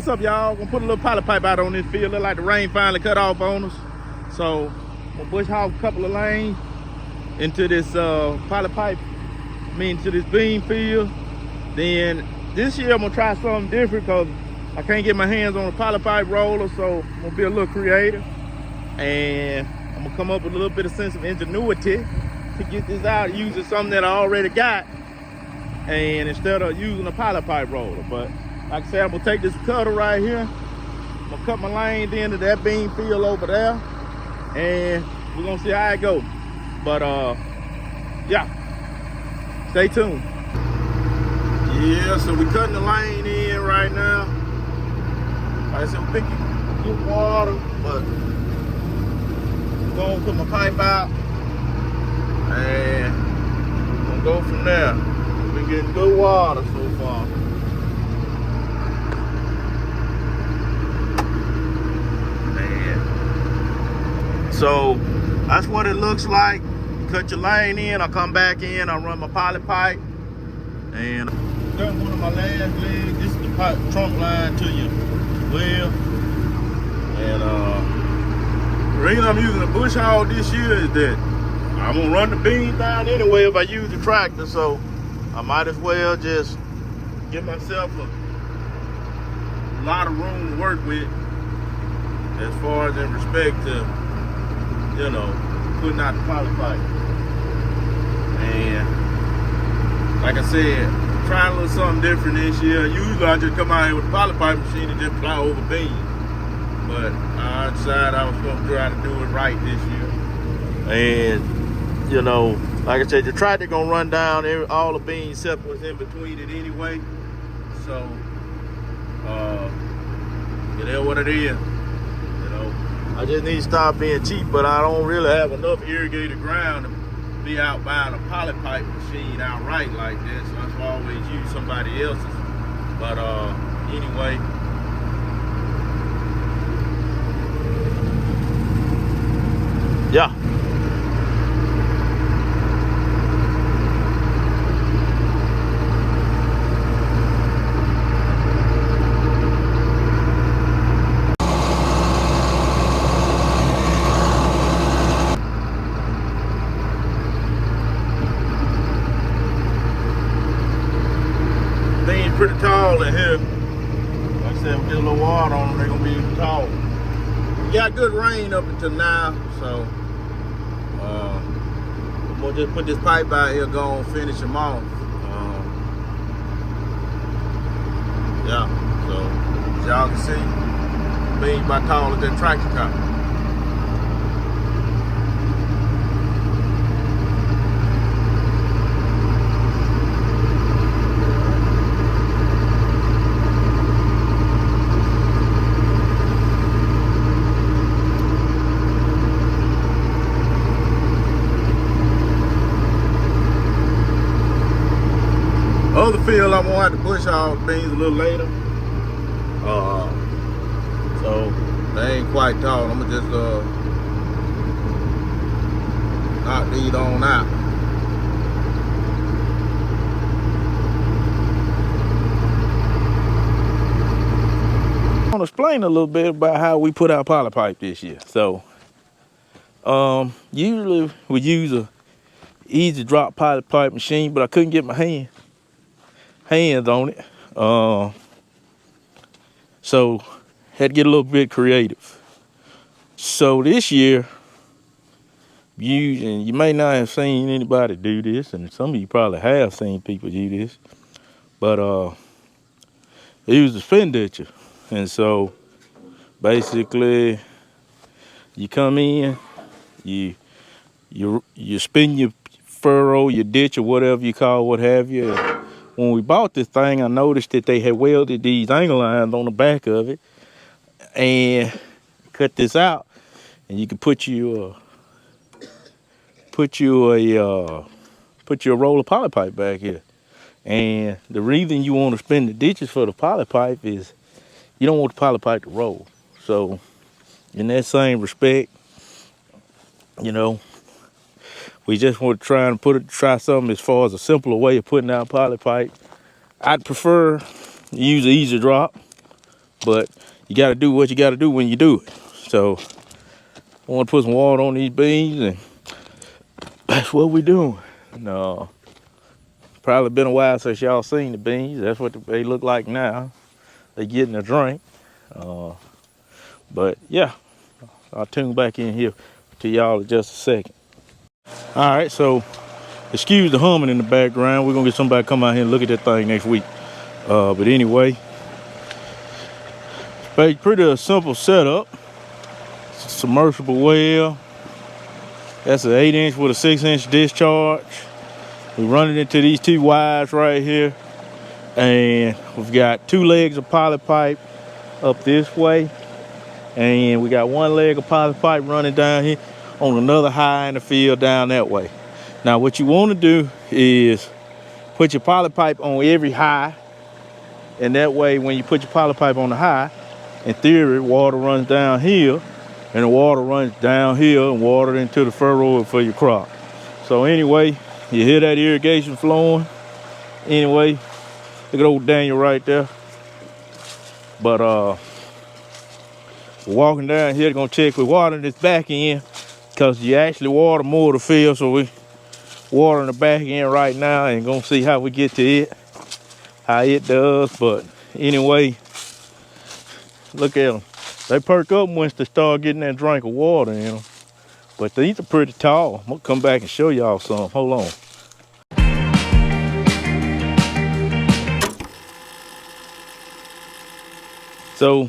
What's up, y'all? Gonna put a little PolyPipe out on this field. Look like the rain finally cut off on us. So I'm gonna bush hog a couple of lanes into this PolyPipe, to this bean field. Then this year I'm gonna try something different because I can't get my hands on a PolyPipe roller, so I'm gonna be a little creative. And I'm gonna come up with a little bit of sense of ingenuity to get this out using something that I already got, and instead of using a PolyPipe roller. But like I said, I'm gonna take this cutter right here. I'm gonna cut my lane into that bean field over there, and we're gonna see how it goes. But yeah, stay tuned. Yeah, so we're cutting the lane in right now. Like I said, we're picking good water, but I'm gonna put my pipe out, and I'm gonna go from there. We've been getting good water so far. So that's what it looks like. Cut your lane in, I'll come back in, I'll run my PolyPipe, and got one of my last legs. This is the pipe trunk line to your well. And the reason I'm using a bush hog this year is that I'm gonna run the beans down anyway if I use the tractor, so I might as well just give myself a lot of room to work with as far as in respect to, you know, putting out the PolyPipe. And like I said, trying a little something different this year. Usually I just come out here with a PolyPipe machine and just plow over beans. But I decided I was gonna try to do it right this year. And you know, like I said, the tractor gonna run down all the beans separates in between it anyway. So it is what it is. I just need to stop being cheap, but I don't really have enough irrigated ground to be out buying a PolyPipe machine outright like this. So that's why I always use somebody else's. But anyway. Yeah. Pretty tall in here. Like I said, we get a little water on them, they're gonna be even tall. We got good rain up until now, so I'm gonna just put this pipe out here, go and finish them off. Yeah, so as y'all can see, beans about tall as that tractor car. Other field I'm gonna have to bush hog beans a little later. So they ain't quite tall. I'm gonna just knock these on out. I want to explain a little bit about how we put out PolyPipe this year. So usually we use a easy drop PolyPipe machine, but I couldn't get my hands on it, so had to get a little bit creative. So this year, and you may not have seen anybody do this, and some of you probably have seen people do this, but they use a spin ditcher. And so basically you come in, you spin your furrow, your ditch, or whatever you call, what have you. When we bought this thing, I noticed that they had welded these angle lines on the back of it and cut this out, and you can put you a roll of PolyPipe back here. And the reason you want to spin the ditches for the PolyPipe is you don't want the PolyPipe to roll. So in that same respect, you know, we just want to try something as far as a simpler way of putting out PolyPipe. I'd prefer to use an easy drop, but you got to do what you got to do when you do it. So I want to put some water on these beans, and that's what we're doing. No, probably been a while since y'all seen the beans. That's what they look like now. They getting a drink. But yeah, I'll tune back in here to y'all in just a second. All right, so excuse the humming in the background. We're gonna get somebody to come out here and look at that thing next week. But anyway, it's pretty a simple setup. It's a submersible well. That's an 8-inch with a 6-inch discharge. We run it into these 2 wires right here, and we've got 2 legs of PolyPipe up this way, and we got 1 leg of PolyPipe running down here on another high in the field down that way. Now what you want to do is put your PolyPipe on every high, and that way when you put your PolyPipe on the high, in theory water runs downhill, and the water runs downhill and water into the furrow for your crop. So anyway, you hear that irrigation flowing. Anyway, look at old Daniel right there. But we're walking down here, gonna check with water in this back end, because you actually water more of the field. So we watering the back end right now and gonna see how we get to it, how it does. But anyway, look at them. They perk up once they start getting that drink of water in them. But these are pretty tall. I'm gonna come back and show y'all some. Hold on. So,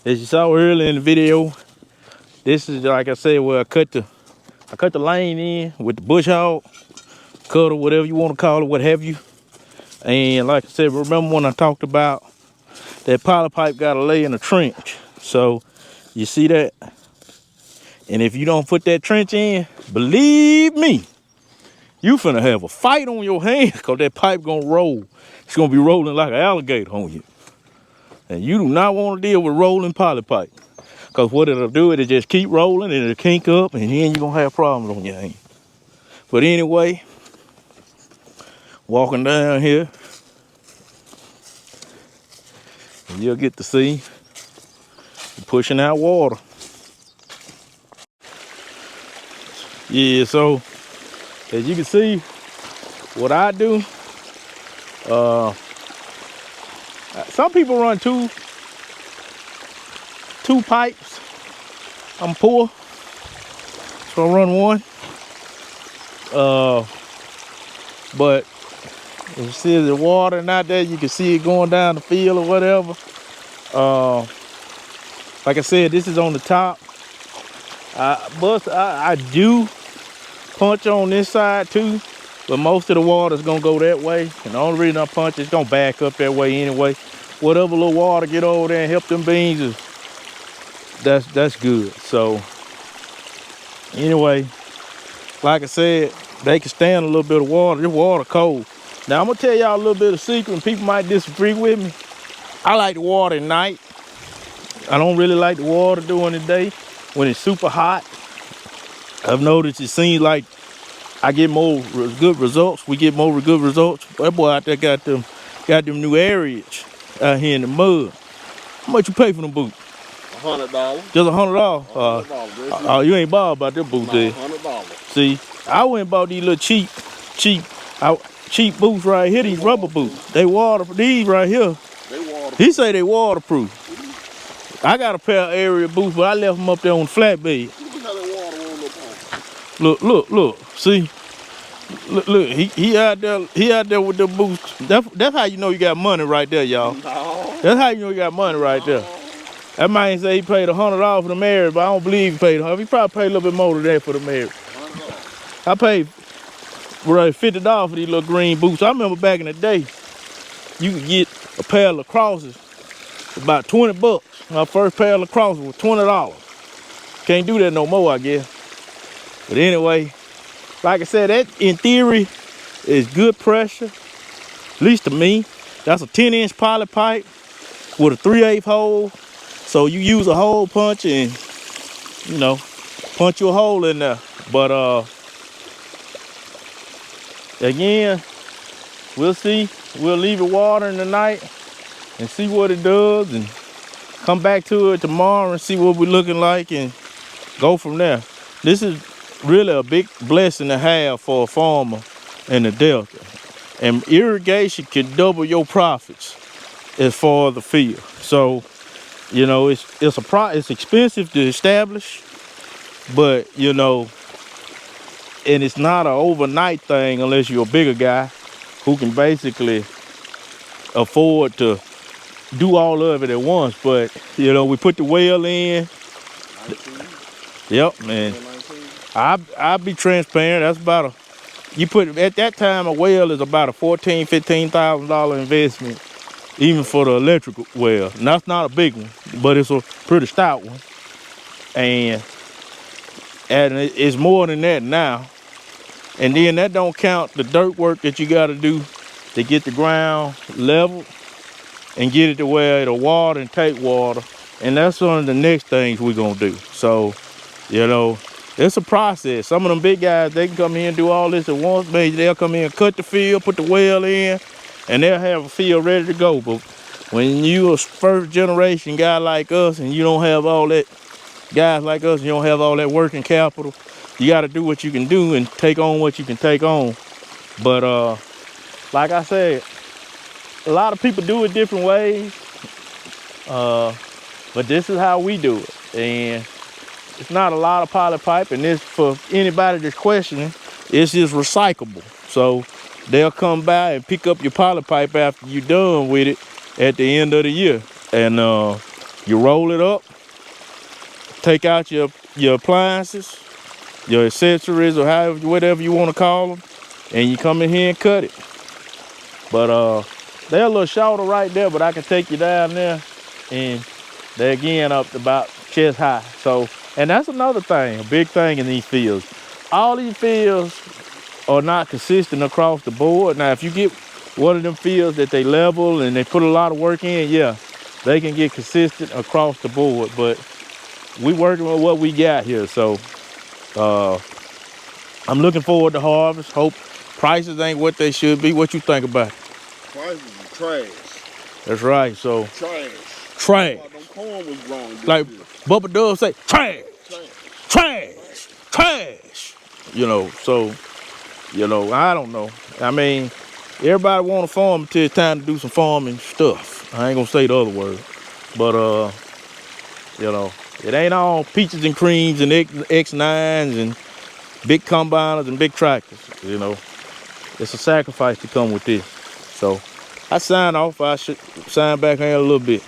as you saw earlier in the video, this is, like I said, where I cut the lane in with the bush hog, cutter, whatever you want to call it, what have you. And like I said, remember when I talked about that PolyPipe got to lay in a trench? So you see that? And if you don't put that trench in, believe me, you finna have a fight on your hands, because that pipe gonna roll. It's gonna be rolling like an alligator on you. And you do not want to deal with rolling PolyPipe, because what it'll do, it'll just keep rolling and it'll kink up, and then you're gonna have problems on your hands. But anyway, walking down here, and you'll get to see pushing out water. Yeah, so as you can see, what I do, some people run two pipes. I'm poor, so I run one. But if you see the water not there, you can see it going down the field or whatever. Like I said, this is on the top. I do punch on this side too, but most of the water is gonna go that way. And the only reason I punch, it's gonna back up that way anyway. Whatever little water get over there and help them beans, that's good. So anyway, like I said, they can stand a little bit of water. This water cold. Now I'm gonna tell y'all a little bit of secret, and people might disagree with me. I like the water at night. I don't really like the water during the day when it's super hot. I've noticed it seems like I get more good results. We get more good results. That boy out there got them new areas out here in the mud. How much you pay for them boots? $100. Just $100. Oh, you ain't bothered about them boots, there. $100. See, I went and bought these little cheap boots right here. These rubber boots. They these right here. He say they waterproof. I got a pair of area boots, but I left them up there on the flatbed. Look. See, look. He out there with the boots. That's how you know you got money right there, y'all. No. That's how you know you got money right there. That man say he paid $100 for the marriage, but I don't believe he paid $100. He probably paid a little bit more than that for the marriage. I paid $50 for these little green boots. I remember back in the day, you could get a pair of lacrosses for about 20 bucks. My first pair of lacrosses was $20. Can't do that no more, I guess. But anyway, like I said, that in theory is good pressure, at least to me. That's a 10-inch PolyPipe with a 3/8 hole. So you use a hole punch and, you know, punch your hole in there. But again, we'll see. We'll leave it watering tonight and see what it does. And come back to it tomorrow and see what we're looking like and go from there. This is really a big blessing to have for a farmer in the Delta. And irrigation can double your profits as far as the field. So, you know, it's expensive to establish, but you know, and it's not an overnight thing unless you're a bigger guy who can basically afford to do all of it at once. But you know, we put the well in. 19? Yep, man. 19? I'll be transparent. That's about you put at that time a well is about a $15,000 investment, even for the electrical well. And that's not a big one, but it's a pretty stout one. And it's more than that now. And then that don't count the dirt work that you got to do to get the ground level and get it to where it'll water and take water. And that's one of the next things we're gonna do. So, you know, it's a process. Some of them big guys, they can come here and do all this at once. Maybe they'll come in and cut the field, put the well in, and they'll have a field ready to go. But when you a first generation guy like us and you don't have all that, guys like us, you don't have all that working capital, you got to do what you can do and take on what you can take on. But like I said, a lot of people do it different ways. But this is how we do it. And it's not a lot of PolyPipe, and this, for anybody that's questioning, it's just recyclable. So they'll come by and pick up your PolyPipe after you're done with it at the end of the year. And you roll it up, take out your appliances, your accessories, or however, whatever you want to call them, and you come in here and cut it. But they're a little shorter right there, but I can take you down there, and they're again up to about chest high. So, and that's another thing, a big thing in these fields. All these fields are not consistent across the board. Now, if you get one of them fields that they level and they put a lot of work in, yeah, they can get consistent across the board. But we working with what we got here. So I'm looking forward to harvest. Hope prices ain't what they should be. What you think about it? Prices are trash. That's right. So Trash. trash. Them corn was wrong. Like Bubba Dub say, trash, trash, trash. You know, so, you know, I don't know. I mean, everybody want to farm until it's time to do some farming stuff. I ain't gonna say the other word. But, you know, it ain't all peaches and creams and X9s and big combiners and big tractors, you know. It's a sacrifice to come with this. So, I sign off. I should sign back in a little bit.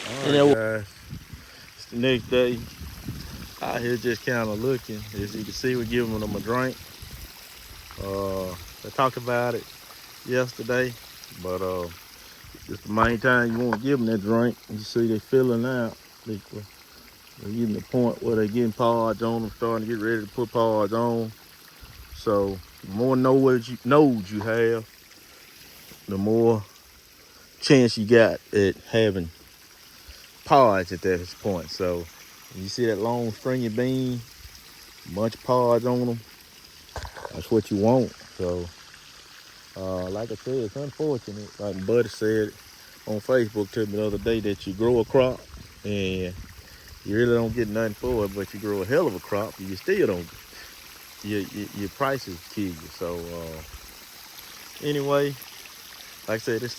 All right, guys, it's the next day. Out here just kind of looking. As you can see, we're giving them a drink. I talked about it yesterday, but it's the main time you want to give them that drink. You see they filling out. They're getting the point where they're getting pods on them, starting to get ready to put pods on. So the more nodes you have, the more chance you got at having pods at that point. So you see that long stringy bean, a bunch of pods on them, that's what you want. So like I said, it's unfortunate, like Buddy said on Facebook to me the other day, that you grow a crop and you really don't get nothing for it, but you grow a hell of a crop, you still don't, your prices kill you. So anyway, like I said, this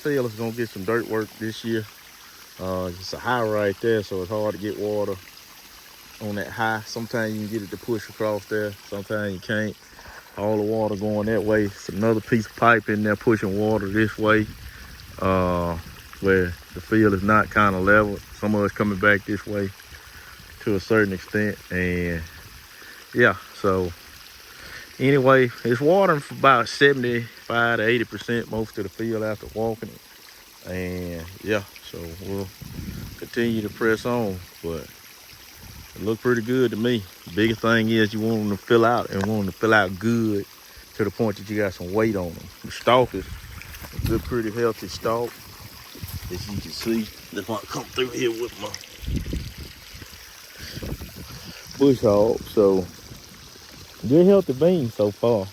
field is gonna get some dirt work this year. It's a high right there, so it's hard to get water on that high. Sometimes you can get it to push across there, sometimes you can't. All the water going that way. It's another piece of pipe in there pushing water this way, where the field is not kind of level. Some of it's coming back this way to a certain extent. And yeah, so anyway, it's watering for about 75 to 80% most of the field after walking it. And yeah, so we'll continue to press on, but it looked pretty good to me. The biggest thing is you want them to fill out, and want them to fill out good to the point that you got some weight on them. The stalk is a good, pretty healthy stalk, as you can see. If I come through here with my bush hog. So good healthy beans so far.